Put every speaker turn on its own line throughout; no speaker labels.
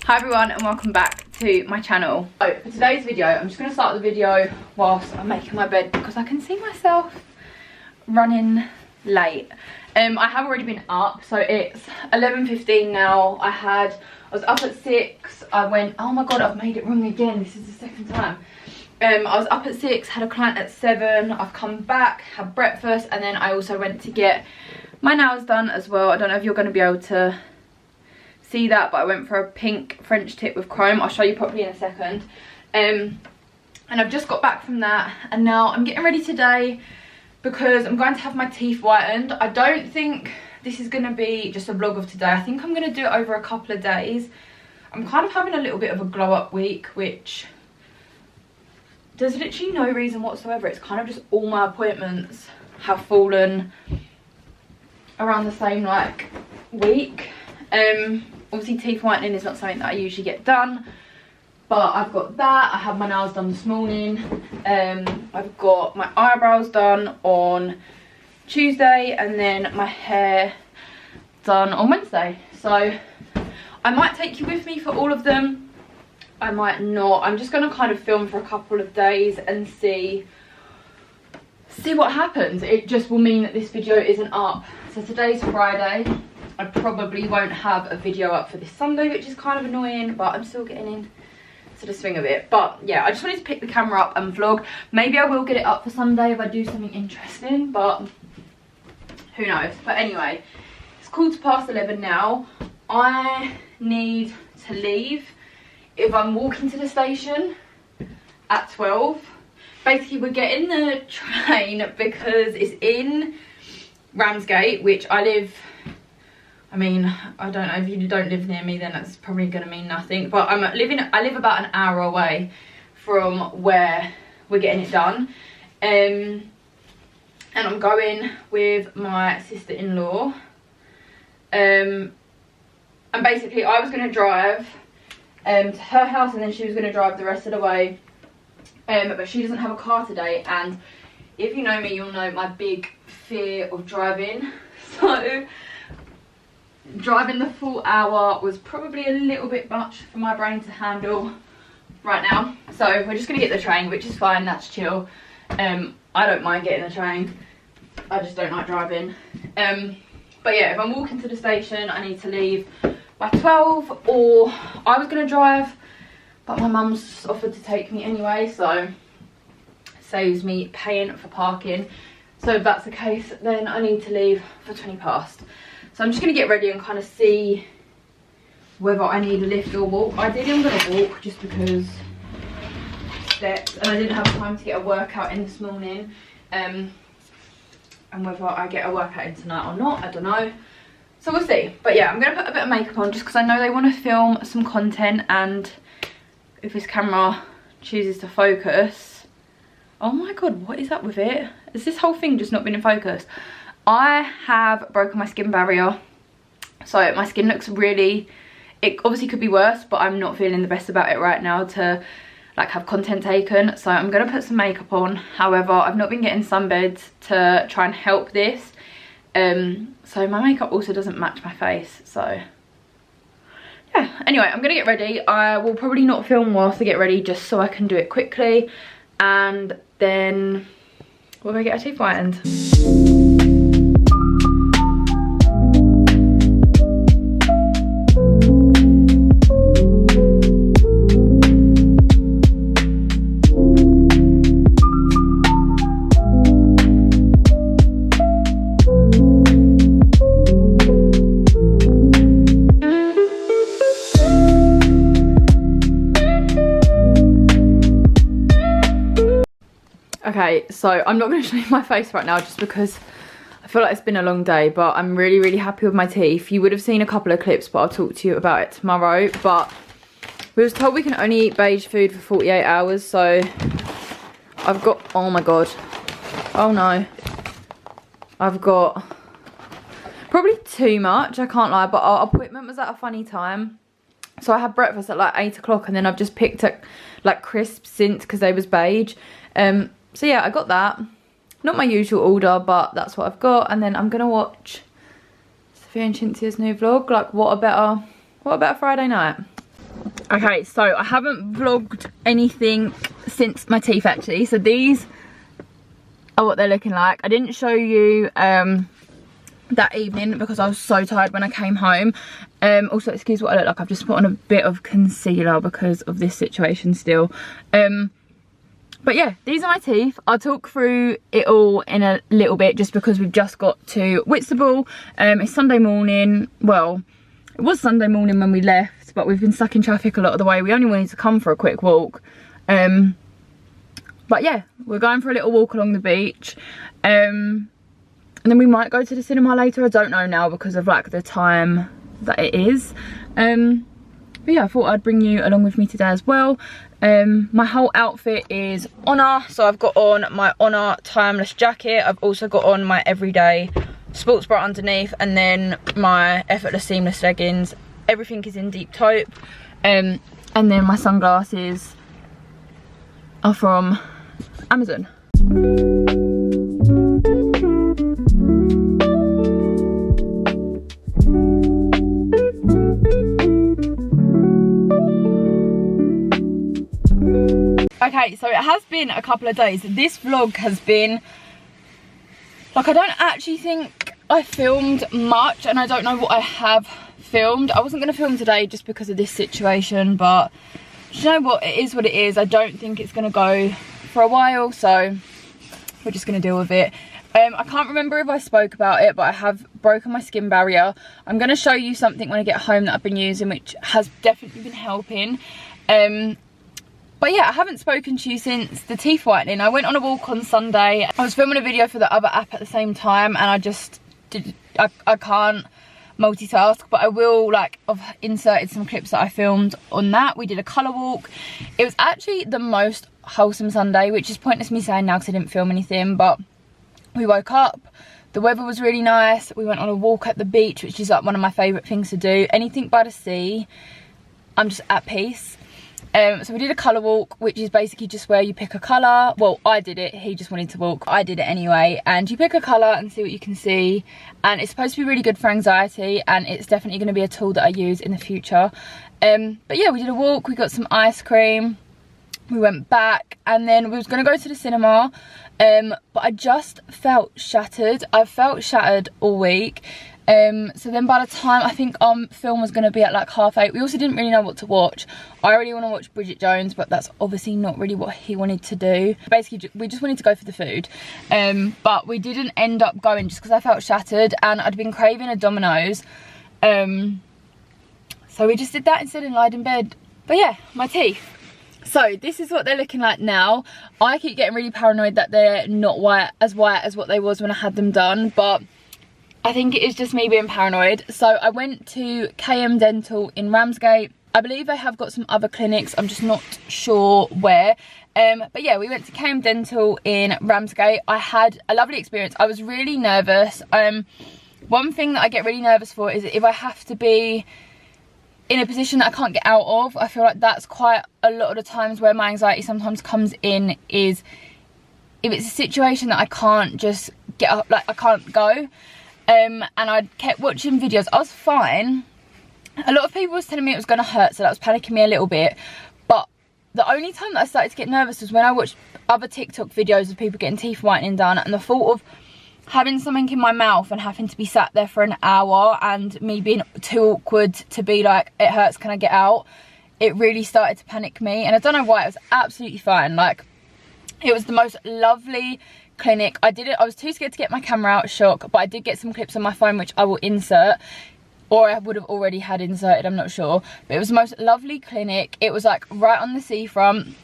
Hi everyone and welcome back to my channel. So for today's video, I'm just going to start the video whilst I'm making my bed because I can see myself running late. I have already been up, so it's 11:15 now. I was up at 6. I went, oh my god, I've made it wrong again. This is the second time. I was up at 6, had a client at 7. I've come back, had breakfast, and then I also went to get my nails done as well. I don't know if you're going to be able to see that, but I went for a pink French tip with chrome. I'll show you properly in a second. And I've just got back from that, and now I'm getting ready today because I'm going to have my teeth whitened. I don't think this is going to be just a vlog of today. I think I'm going to do it over a couple of days. I'm kind of having a little bit of a glow up week, which there's literally no reason whatsoever. It's kind of just all my appointments have fallen around the same like week. Obviously teeth whitening is not something that I usually get done, but I've got that. I had my nails done this morning. I've got my eyebrows done on Tuesday and then my hair done on Wednesday. So I might take you with me for all of them, I might not. I'm just going to kind of film for a couple of days and see what happens. It just will mean that this video isn't up. So today's Friday. I probably won't have a video up for this Sunday, which is kind of annoying, but I'm still getting into the swing of it. But yeah, I just wanted to pick the camera up and vlog. Maybe I will get it up for Sunday if I do something interesting, but who knows. But anyway, it's 11:15 now. I need to leave if I'm walking to the station at 12. Basically, we're getting the train because it's in Ramsgate, which I live... I mean, I don't know, if you don't live near me then that's probably going to mean nothing, but I live about an hour away from where we're getting it done, and I'm going with my sister-in-law, and basically I was going to drive to her house and then she was going to drive the rest of the way, but she doesn't have a car today, and if you know me you'll know my big fear of driving, so driving the full hour was probably a little bit much for my brain to handle right now. So we're just going to get the train, which is fine, that's chill. I don't mind getting the train, I just don't like driving. But yeah, if I'm walking to the station I need to leave by 12, or I was going to drive but my mum's offered to take me anyway, so it saves me paying for parking. So if that's the case then I need to leave for 20 past. So I'm just going to get ready and kind of see whether I need a lift or walk. Ideally I'm going to walk just because steps, and I didn't have time to get a workout in this morning. And whether I get a workout in tonight or not, I don't know. So we'll see. But yeah, I'm going to put a bit of makeup on just because I know they want to film some content, and if this camera chooses to focus... Oh my god, what is up with it? Has this whole thing just not been in focus? I have broken my skin barrier, so my skin looks really, it obviously could be worse, but I'm not feeling the best about it right now to like have content taken, so I'm gonna put some makeup on. However, I've not been getting sunbeds to try and help this, so my makeup also doesn't match my face, so yeah. Anyway, I'm gonna get ready. I will probably not film whilst I get ready just so I can do it quickly, and then we'll go get our teeth whitened. Okay, so I'm not going to show you my face right now just because I feel like it's been a long day, but I'm really happy with my teeth. You would have seen a couple of clips, but I'll talk to you about it tomorrow. But we was told we can only eat beige food for 48 hours, so I've got, oh my god, oh no, I've got probably too much, I can't lie, but our appointment was at a funny time. So I had breakfast at like 8 o'clock, and then I've just picked up like crisps since because they was beige. So yeah, I got that. Not my usual order, but that's what I've got. And then I'm gonna watch Sophia and Cinzia's new vlog. Like, what a better Friday night. Okay, so I haven't vlogged anything since my teeth actually. So these are what they're looking like. I didn't show you that evening because I was so tired when I came home. Also, excuse what I look like, I've just put on a bit of concealer because of this situation still. But yeah, these are my teeth. I'll talk through it all in a little bit just because we've just got to Whitstable. It's Sunday morning. Well, it was Sunday morning when we left, but we've been stuck in traffic a lot of the way. We only wanted to come for a quick walk. But yeah, we're going for a little walk along the beach. And then we might go to the cinema later. I don't know now because of like the time that it is. But yeah, I thought I'd bring you along with me today as well. My whole outfit is Honor. So I've got on my Honor timeless jacket. I've also got on my everyday sports bra underneath, and then my effortless seamless leggings. Everything is in deep taupe. And then my sunglasses are from Amazon. Okay, so it has been a couple of days. This vlog has been, like, I don't actually think I filmed much, and I don't know what I have filmed. I wasn't going to film today just because of this situation, but you know what, it is what it is. I don't think it's going to go for a while, so we're just going to deal with it. I can't remember if I spoke about it, but I have broken my skin barrier. I'm going to show you something when I get home that I've been using, which has definitely been helping. But yeah, I haven't spoken to you since the teeth whitening. I went on a walk on Sunday. I was filming a video for the other app at the same time, and I just did, I can't multitask, but I will, like, I've inserted some clips that I filmed on that. We did a colour walk. It was actually the most wholesome Sunday, which is pointless me saying now because I didn't film anything, but we woke up, the weather was really nice. We went on a walk at the beach, which is like one of my favourite things to do. Anything by the sea, I'm just at peace. So we did a colour walk, which is basically just where you pick a colour. Well, I did it, he just wanted to walk. I did it anyway. And you pick a colour and see what you can see. And it's supposed to be really good for anxiety, and it's definitely going to be a tool that I use in the future. But yeah, we did a walk, we got some ice cream. We went back, and then we was going to go to the cinema. But I just felt shattered. I've felt shattered all week. So then by the time, I think film was going to be at like 8:30. We also didn't really know what to watch. I really want to watch Bridget Jones, but that's obviously not really what he wanted to do. Basically, we just wanted to go for the food. But we didn't end up going just because I felt shattered, and I'd been craving a Domino's. So we just did that instead and lied in bed. But yeah, my teeth. So this is what they're looking like now. I keep getting really paranoid that they're not white as what they was when I had them done, but I think it is just me being paranoid. So I went to KM Dental in Ramsgate. I believe they have got some other clinics, I'm just not sure where. But yeah, we went to KM Dental in Ramsgate. I had a lovely experience. I was really nervous. One thing that I get really nervous for is if I have to be in a position that I can't get out of. I feel like that's quite a lot of the times where my anxiety sometimes comes in, is if it's a situation that I can't just get up, like I can't go. And I kept watching videos. I was fine. A lot of people was telling me it was going to hurt, so that was panicking me a little bit. But the only time that I started to get nervous was when I watched other TikTok videos of people getting teeth whitening done, and the thought of having something in my mouth and having to be sat there for an hour and me being too awkward to be like, it hurts, can I get out? It really started to panic me, and I don't know why. It was absolutely fine. Like, it was the most lovely clinic. I was too scared to get my camera out, shock, but I did get some clips on my phone which I will insert, or I would have already had inserted, I'm not sure. But it was the most lovely clinic. It was like right on the seafront,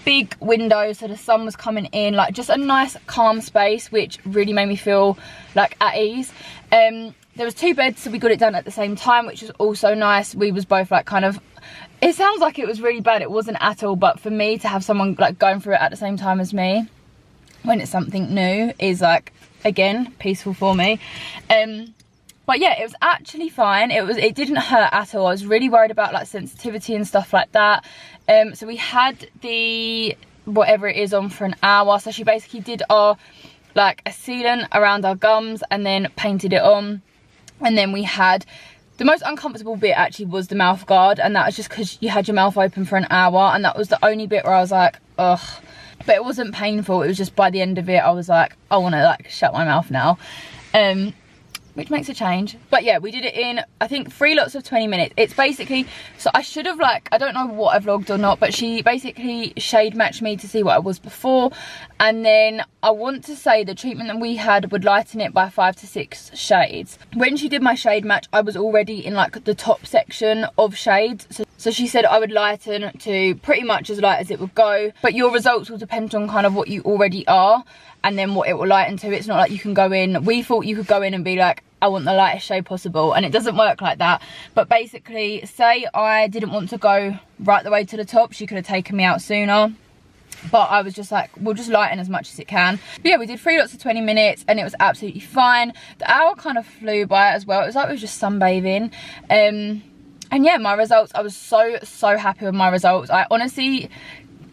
big windows, so the sun was coming in, like just a nice calm space, which really made me feel like at ease. There was 2 beds, so we got it done at the same time, which was also nice. We was both like kind of, it sounds like it was really bad, it wasn't at all, but for me to have someone like going through it at the same time as me when it's something new is like, again, peaceful for me. But yeah, it was actually fine. It didn't hurt at all. I was really worried about like sensitivity and stuff like that. So we had the whatever it is on for an hour. So she basically did our like a sealant around our gums and then painted it on. And then we had The most uncomfortable bit actually was the mouth guard, and that was just because you had your mouth open for an hour, and that was the only bit where I was like, ugh. But it wasn't painful, it was just by the end of it I was like, I want to like shut my mouth now. Which makes a change. But yeah, we did it in, I think, 3 lots of 20 minutes. It's basically, so I should have like, I don't know what I vlogged or not, but she basically shade matched me to see what I was before. And then I want to say the treatment that we had would lighten it by 5 to 6 shades. When she did my shade match, I was already in like the top section of shades. So she said I would lighten to pretty much as light as it would go. But your results will depend on kind of what you already are, and then what it will lighten to. It's not like you can go in, we thought you could go in and be like, I want the lightest shade possible, and it doesn't work like that. But basically, say I didn't want to go right the way to the top, she could have taken me out sooner. But I was just like, we'll just lighten as much as it can. But yeah, we did 3 lots of 20 minutes and it was absolutely fine. The hour kind of flew by as well. It was like we were just sunbathing. And yeah, my results, I was so happy with my results. I honestly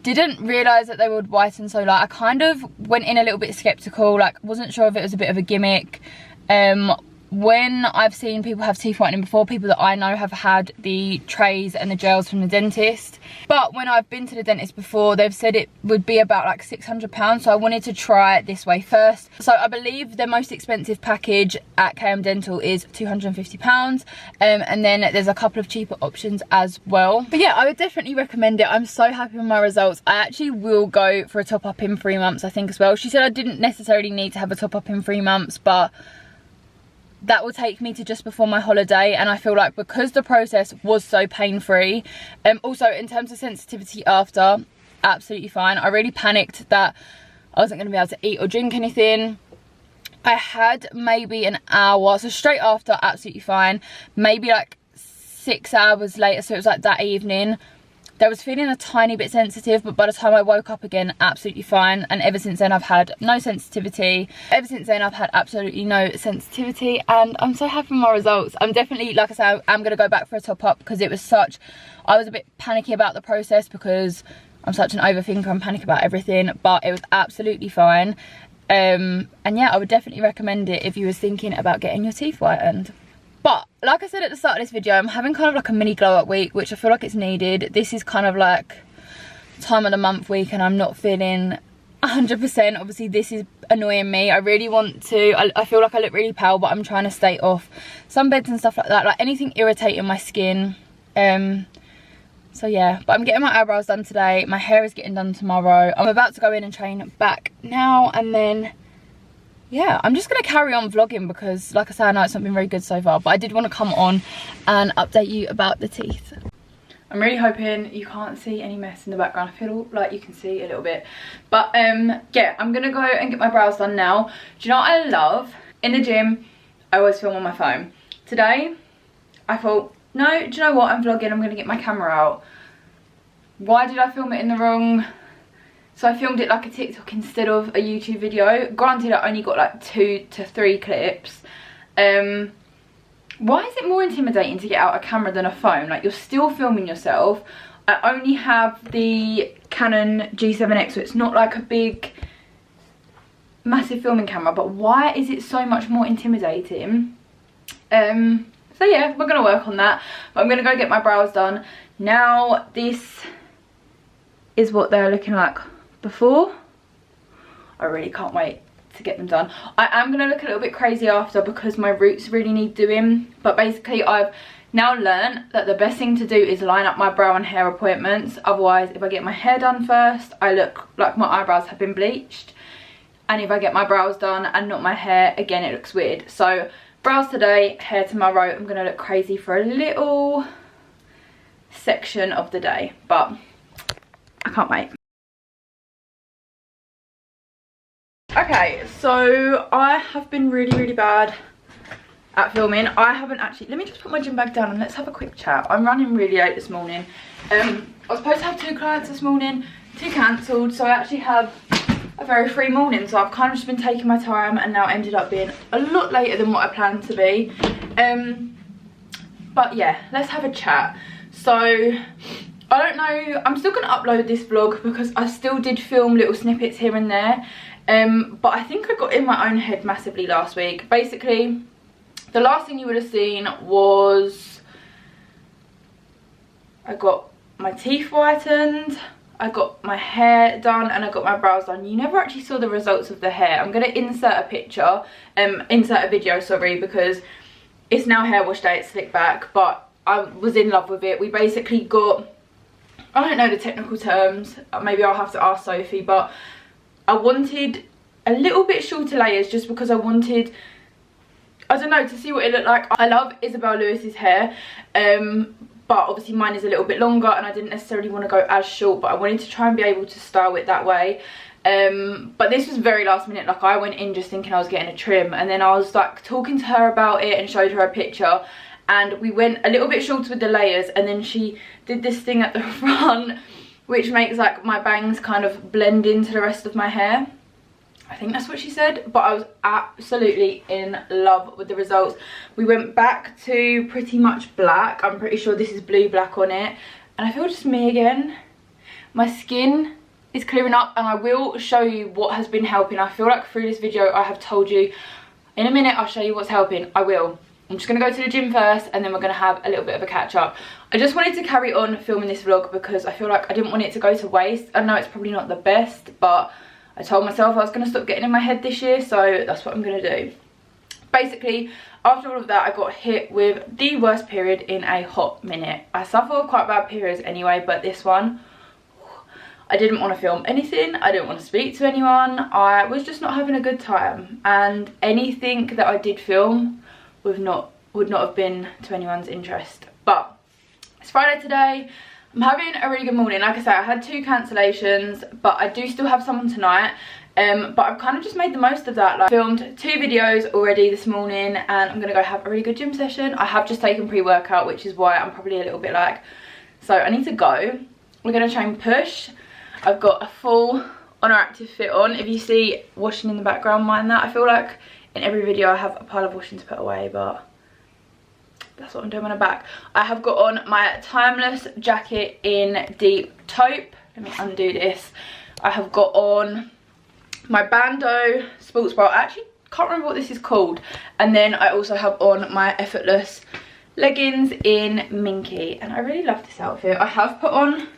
didn't realise that they would whiten so light. I kind of went in a little bit sceptical, like wasn't sure if it was a bit of a gimmick. When I've seen people have teeth whitening before, people that I know have had the trays and the gels from the dentist. But when I've been to the dentist before, they've said it would be about like £600. So I wanted to try it this way first. So I believe the most expensive package at KM Dental is £250. And then there's a couple of cheaper options as well. But yeah, I would definitely recommend it. I'm so happy with my results. I actually will go for a top up in 3 months, I think, as well. She said I didn't necessarily need to have a top up in 3 months, but that will take me to just before my holiday, and I feel like because the process was so pain-free, also in terms of sensitivity after, absolutely fine. I really panicked that I wasn't going to be able to eat or drink anything. I had maybe an hour, so straight after, absolutely fine. Maybe like 6 hours later, so it was like that evening, I was feeling a tiny bit sensitive, but by the time I woke up again, absolutely fine. And ever since then, I've had no sensitivity. Ever since then, I've had absolutely no sensitivity, and I'm so happy with my results. I'm definitely, like I said, I'm going to go back for a top up because it was such, I was a bit panicky about the process because I'm such an overthinker and panic about everything, but it was absolutely fine. And yeah, I would definitely recommend it if you was thinking about getting your teeth whitened. But like I said at the start of this video, I'm having kind of like a mini glow up week, which I feel like it's needed. This is kind of like time of the month week and I'm not feeling 100%. Obviously this is annoying me. I really want to, I feel like I look really pale, but I'm trying to stay off sunbeds and stuff like that, like anything irritating my skin. So yeah, but I'm getting my eyebrows done today. My hair is getting done tomorrow. I'm about to go in and train back now, and then yeah, I'm just going to carry on vlogging because, like I said, I know it's not been very good so far, but I did want to come on and update you about the teeth. I'm really hoping you can't see any mess in the background. I feel like you can see a little bit. But yeah, I'm going to go and get my brows done now. Do you know what I love? In the gym, I always film on my phone. Today, I thought, no, do you know what? I'm vlogging, I'm going to get my camera out. Why did I film it in the wrong? So I filmed it like a TikTok instead of a YouTube video. Granted, I only got like 2 to 3 clips. Why is it more intimidating to get out a camera than a phone? Like, you're still filming yourself. I only have the Canon G7X, so it's not like a big, massive filming camera. But why is it so much more intimidating? So yeah, we're going to work on that. But I'm going to go get my brows done. Now, this is what they're looking like before. I really can't wait to get them done. I am going to look a little bit crazy after because my roots really need doing, but basically I've now learned that the best thing to do is line up my brow and hair appointments. Otherwise, if I get my hair done first, I look like my eyebrows have been bleached, and if I get my brows done and not my hair, again it looks weird. So brows today, hair tomorrow. I'm going to look crazy for a little section of the day, but I can't wait. Okay, so I have been really bad at filming. I haven't actually, let me just put my gym bag down and let's have a quick chat. I'm running really late this morning. I was supposed to have 2 clients this morning, 2 cancelled, so I actually have a very free morning. So I've kind of just been taking my time and now ended up being a lot later than what I planned to be. But yeah, let's have a chat. So I don't know, I'm still going to upload this vlog because I still did film little snippets here and there. But I think I got in my own head massively last week. Basically, the last thing you would have seen was I got my teeth whitened, I got my hair done, and I got my brows done. You never actually saw the results of the hair. I'm going to insert a picture, insert a video, sorry, because it's now hair wash day, it's slicked back, but I was in love with it. We basically got, I don't know the technical terms, maybe I'll have to ask Sophie, but I wanted a little bit shorter layers just because I wanted, I don't know, to see what it looked like. I love Isabel Lewis's hair, but obviously mine is a little bit longer and I didn't necessarily want to go as short, but I wanted to try and be able to style it that way. But this was very last minute. Like, I went in just thinking I was getting a trim, and then I was like talking to her about it and showed her a picture, and we went a little bit shorter with the layers, and then she did this thing at the front which makes like my bangs kind of blend into the rest of my hair. I think that's what she said, but I was absolutely in love with the results. We went back to pretty much black. I'm pretty sure this is blue black on it, and I feel just me again. My skin is clearing up, and I will show you what has been helping. I feel like through this video I have told you. In a minute I'll show you what's helping. I will. I'm just going to go to the gym first, and then we're going to have a little bit of a catch up. I just wanted to carry on filming this vlog because I feel like I didn't want it to go to waste. I know it's probably not the best, but I told myself I was going to stop getting in my head this year, so that's what I'm going to do. Basically, after all of that, I got hit with the worst period in a hot minute. I suffer with quite bad periods anyway, but this one, I didn't want to film anything. I didn't want to speak to anyone. I was just not having a good time, and anything that I did film would not have been to anyone's interest. But it's Friday today. I'm having a really good morning. Like I say, I had 2 cancellations, but I do still have someone tonight. But I've kind of just made the most of that. Like, filmed 2 videos already this morning, and I'm gonna go have a really good gym session. I have just taken pre-workout, which is why I'm probably a little bit like, so I need to go. We're gonna try and push. I've got a full Honor Active fit on. If you see washing in the background, mind that. I feel like in every video I have a pile of washing to put away, but that's what I'm doing on the back. I have got on my Timeless jacket in deep taupe. Let me undo this. I have got on my Bando sports bra. I actually can't remember what this is called. And then I also have on my Effortless leggings in Minky. And I really love this outfit. I have put on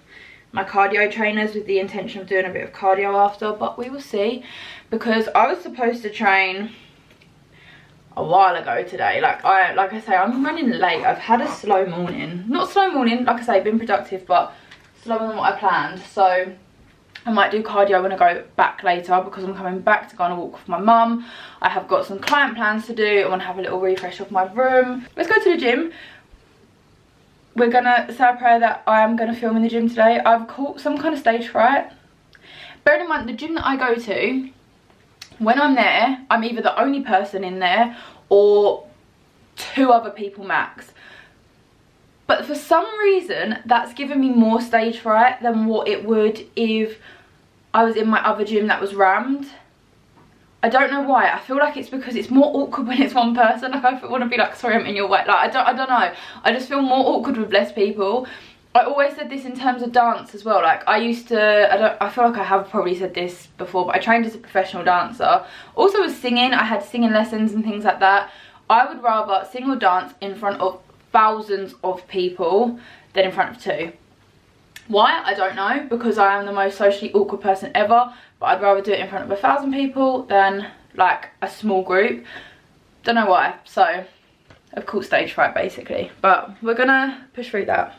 my cardio trainers with the intention of doing a bit of cardio after, but we will see, because I was supposed to train a while ago today. Like I say, I'm running late. I've had a slow morning. Not slow morning, like I say, been productive, but slower than what I planned. So I might do cardio when I go back later, because I'm coming back to go on a walk with my mum. I have got some client plans to do. I want to have a little refresh of my room. Let's go to the gym. We're gonna say a prayer that I am gonna film in the gym today. I've caught some kind of stage fright. Bearing in mind, the gym that I go to, when I'm there, I'm either the only person in there or 2 other people max. But for some reason, that's given me more stage fright than what it would if I was in my other gym that was rammed. I don't know why. I feel like it's because it's more awkward when it's one person. Like, I want to be like, sorry, I'm in your way. Like, I don't know. I just feel more awkward with less people. I always said this in terms of dance as well. Like, I used to, I feel like I have probably said this before, but I trained as a professional dancer. Also with singing, I had singing lessons and things like that. I would rather sing or dance in front of thousands of people than in front of 2. Why? I don't know, because I am the most socially awkward person ever, but I'd rather do it in front of 1,000 people than like a small group. Don't know why. So I've caught stage fright basically, but we're gonna push through that.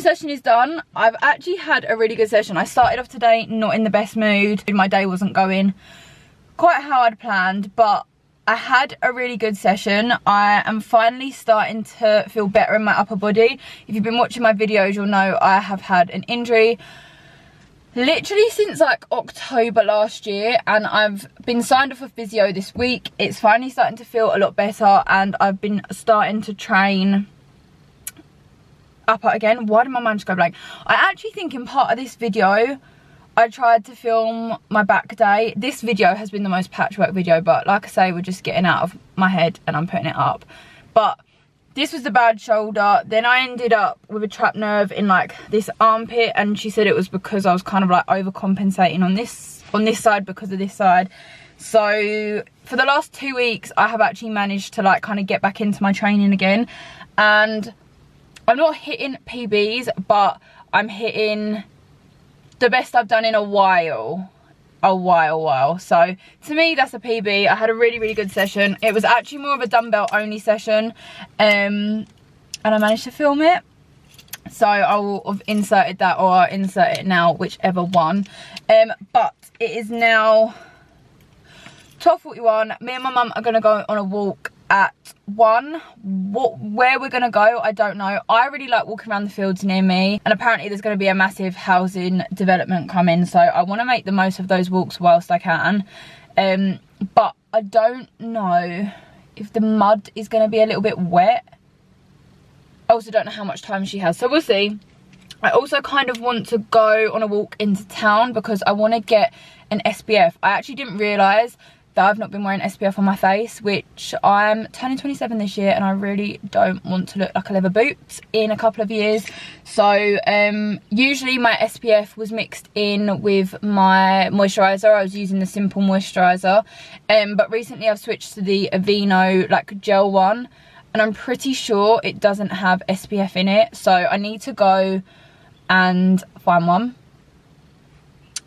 session is done. I've actually had a really good session. I started off today not in the best mood. My day wasn't going quite how I'd planned, but I had a really good session. I am finally starting to feel better in my upper body. If you've been watching my videos, you'll know I have had an injury literally since like October last year, and I've been signed off for physio this week. It's finally starting to feel a lot better, and I've been starting to train upper again. Why did my mind just go blank? I actually think in part of this video I tried to film my back day. This video has been the most patchwork video, but like I say, we're just getting out of my head and I'm putting it up. But this was the bad shoulder. Then I ended up with a trapped nerve in like this armpit, and she said it was because I was kind of like overcompensating on this side because of this side. So for the last 2 weeks I have actually managed to like kind of get back into my training again, and I'm not hitting PBs, but I'm hitting the best I've done in a while. So to me that's a PB. I had a really good session. It was actually more of a dumbbell only session, and I managed to film it, so I will have inserted that, or I'll insert it now, whichever one. But it is now 12:41. Me and my mum are going to go on a walk at 1. Where we're gonna go, I don't know. I really like walking around the fields near me, and apparently there's going to be a massive housing development coming, so I want to make the most of those walks whilst I can. But I don't know if the mud is going to be a little bit wet. I also don't know how much time she has, so we'll see. I also kind of want to go on a walk into town because I want to get an SPF. I actually didn't realise that I've not been wearing SPF on my face, which I'm turning 27 this year, and I really don't want to look like a leather boot in a couple of years. So usually my SPF was mixed in with my moisturiser. I was using the Simple moisturiser, but recently I've switched to the Aveeno like gel one, and I'm pretty sure it doesn't have SPF in it, so I need to go and find one.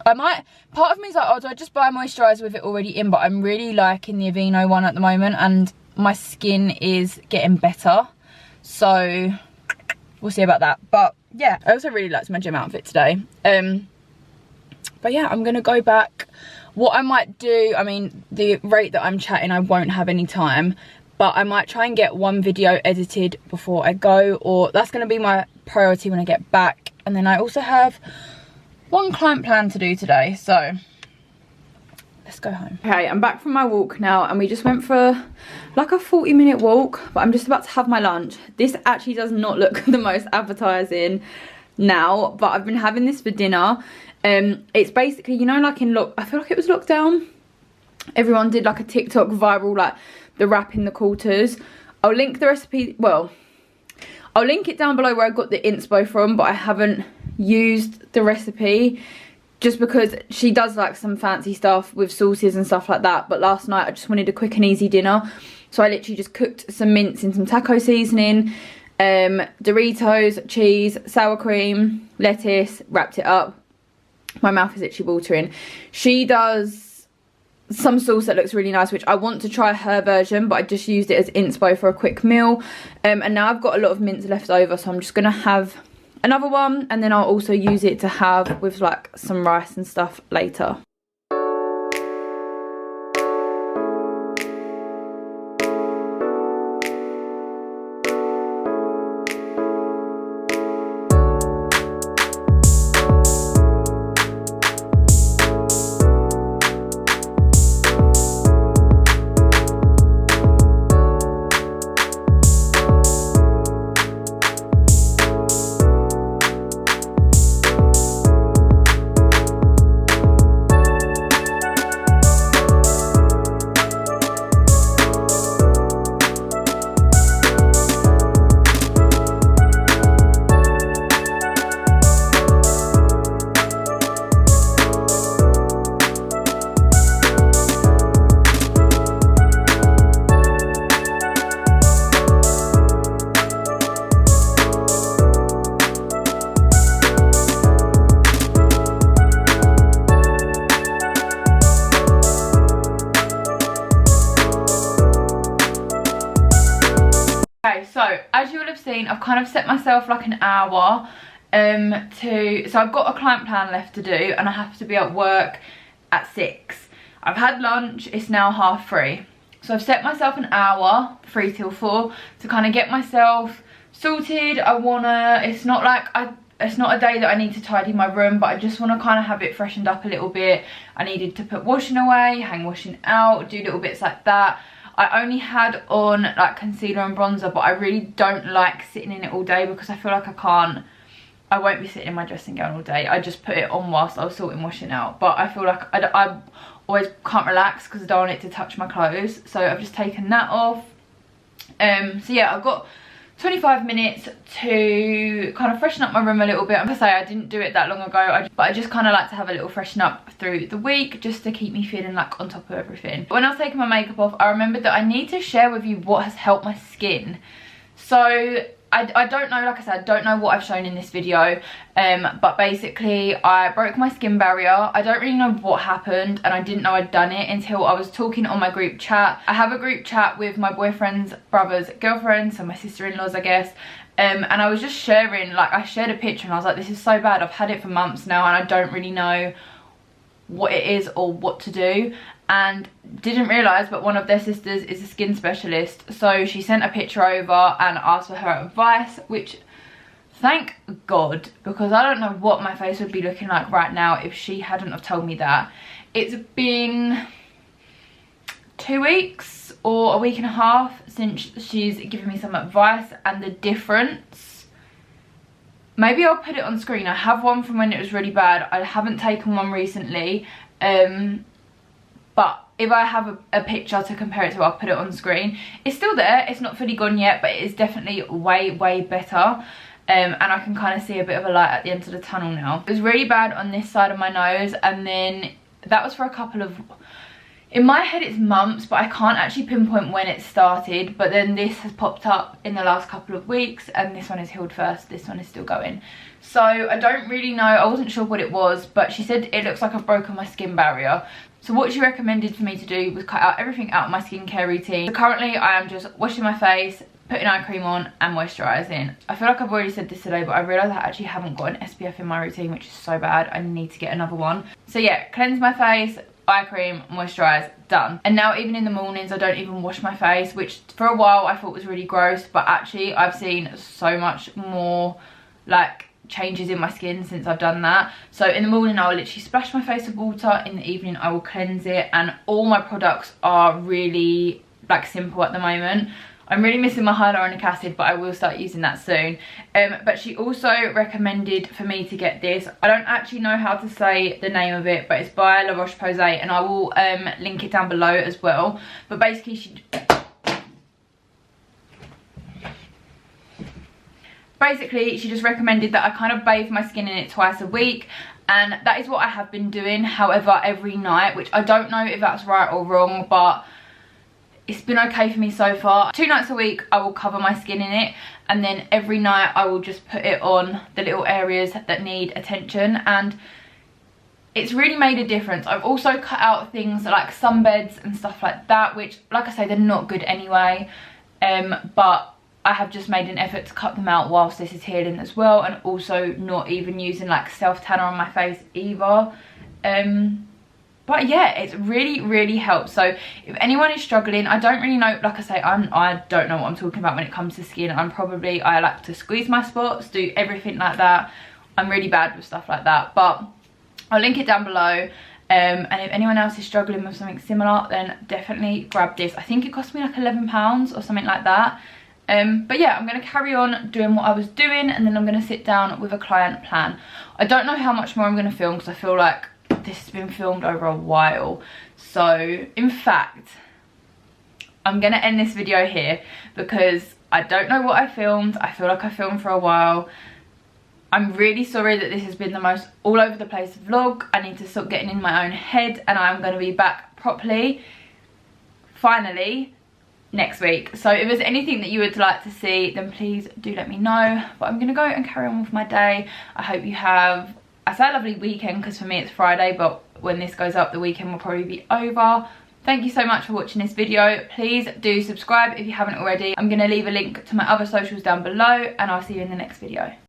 Part of me is like, oh, do I just buy a moisturiser with it already in? But I'm really liking the Aveeno one at the moment, and my skin is getting better, so we'll see about that. But yeah, I also really liked my gym outfit today. But yeah, I'm gonna go back. What I might do, I mean, the rate that I'm chatting, I won't have any time, but I might try and get one video edited before I go, or that's gonna be my priority when I get back. And then I also have one client plan to do today, so let's go home. Okay, I'm back from my walk now, and we just went for like a 40-minute walk, but I'm just about to have my lunch. This actually does not look the most appetizing now, but I've been having this for dinner. It's basically, you know, like I feel like it was lockdown, everyone did like a TikTok viral, like the wrap in the quarters. I'll link the recipe, well, I'll link it down below where I got the inspo from, but I haven't used the recipe just because she does like some fancy stuff with sauces and stuff like that. But last night I just wanted a quick and easy dinner, so I literally just cooked some mince in some taco seasoning, Doritos, cheese, sour cream, lettuce, wrapped it up. My mouth is literally watering. She does some sauce that looks really nice, which I want to try her version, but I just used it as inspo for a quick meal. And now I've got a lot of mince left over, so I'm just gonna have another one, and then I'll also use it to have with like some rice and stuff later. Okay, so as you will have seen, I've kind of set myself like an hour so I've got a client plan left to do, and I have to be at work at 6. I've had lunch, it's now 3:30. So I've set myself an hour, 3 till 4, to kind of get myself sorted. It's not a day that I need to tidy my room, but I just want to kind of have it freshened up a little bit. I needed to put washing away, hang washing out, do little bits like that. I only had on like concealer and bronzer, but I really don't like sitting in it all day because I feel like I won't be sitting in my dressing gown all day. I just put it on whilst I was sorting washing out, but I feel like I always can't relax because I don't want it to touch my clothes. So I've just taken that off. So yeah, I've got 25 minutes to kind of freshen up my room a little bit. I'm gonna say I didn't do it that long ago, but I just kind of like to have a little freshen up through the week just to keep me feeling like on top of everything. When I was taking my makeup off, I remembered that I need to share with you what has helped my skin. So I don't know, like I said, I don't know what I've shown in this video, but basically I broke my skin barrier. I don't really know what happened, and I didn't know I'd done it until I was talking on my group chat. I have a group chat with my boyfriend's brother's girlfriends, so my sister-in-laws I guess, and I was just sharing, like I shared a picture and I was like, this is so bad, I've had it for months now and I don't really know what it is or what to do. And didn't realise, but one of their sisters is a skin specialist, so she sent a picture over and asked for her advice, which thank God, because I don't know what my face would be looking like right now if she hadn't have told me that. It's been 2 weeks or a week and a half since she's given me some advice, and the difference, maybe I'll put it on screen. I have one from when it was really bad. I haven't taken one recently, but if I have a picture to compare it to, I'll put it on screen. It's still there, it's not fully gone yet, but it is definitely way better. And I can kind of see a bit of a light at the end of the tunnel now. It was really bad on this side of my nose, and then that was for a couple of, in my head it's months, but I can't actually pinpoint when it started. But then this has popped up in the last couple of weeks, and this one is healed first, this one is still going. So I don't really know, I wasn't sure what it was, but she said it looks like I've broken my skin barrier. So what she recommended for me to do was cut out everything out of my skincare routine. So currently I am just washing my face, putting eye cream on and moisturising. I feel like I've already said this today, but I realised I actually haven't got an SPF in my routine, which is so bad. I need to get another one. So yeah, cleanse my face, eye cream, moisturise, done. And now even in the mornings I don't even wash my face, which for a while I thought was really gross, but actually I've seen so much more like changes in my skin since I've done that. So in the morning I will literally splash my face with water, in the evening I will cleanse it, and all my products are really like simple at the moment. I'm really missing my hyaluronic acid, but I will start using that soon. But she also recommended for me to get this. I don't actually know how to say the name of it, but it's by La Roche-Posay, and I will link it down below as well. But basically she just recommended that I kind of bathe my skin in it twice a week, and that is what I have been doing. However, every night, which I don't know if that's right or wrong, but it's been okay for me so far. 2 nights a week I will cover my skin in it, and then every night I will just put it on the little areas that need attention, and it's really made a difference. I've also cut out things like sunbeds and stuff like that, which like I say, they're not good anyway, but I have just made an effort to cut them out whilst this is healing as well, and also not even using like self tanner on my face either. But yeah, it's really helped. So if anyone is struggling, I don't really know, like I say, I don't know what I'm talking about when it comes to skin. I like to squeeze my spots, do everything like that. I'm really bad with stuff like that, but I'll link it down below. And if anyone else is struggling with something similar, then definitely grab this. I think it cost me like £11 or something like that. But yeah, I'm going to carry on doing what I was doing, and then I'm going to sit down with a client plan. I don't know how much more I'm going to film because I feel like this has been filmed over a while. So in fact, I'm going to end this video here because I don't know what I filmed. I feel like I filmed for a while. I'm really sorry that this has been the most all over the place vlog. I need to stop getting in my own head, and I'm going to be back properly finally next week. So if there's anything that you would like to see, then please do let me know. But I'm gonna go and carry on with my day. I hope you have, I say a lovely weekend because for me it's Friday, but when this goes up the weekend will probably be over. Thank you so much for watching this video. Please do subscribe if you haven't already. I'm gonna leave a link to my other socials down below, and I'll see you in the next video.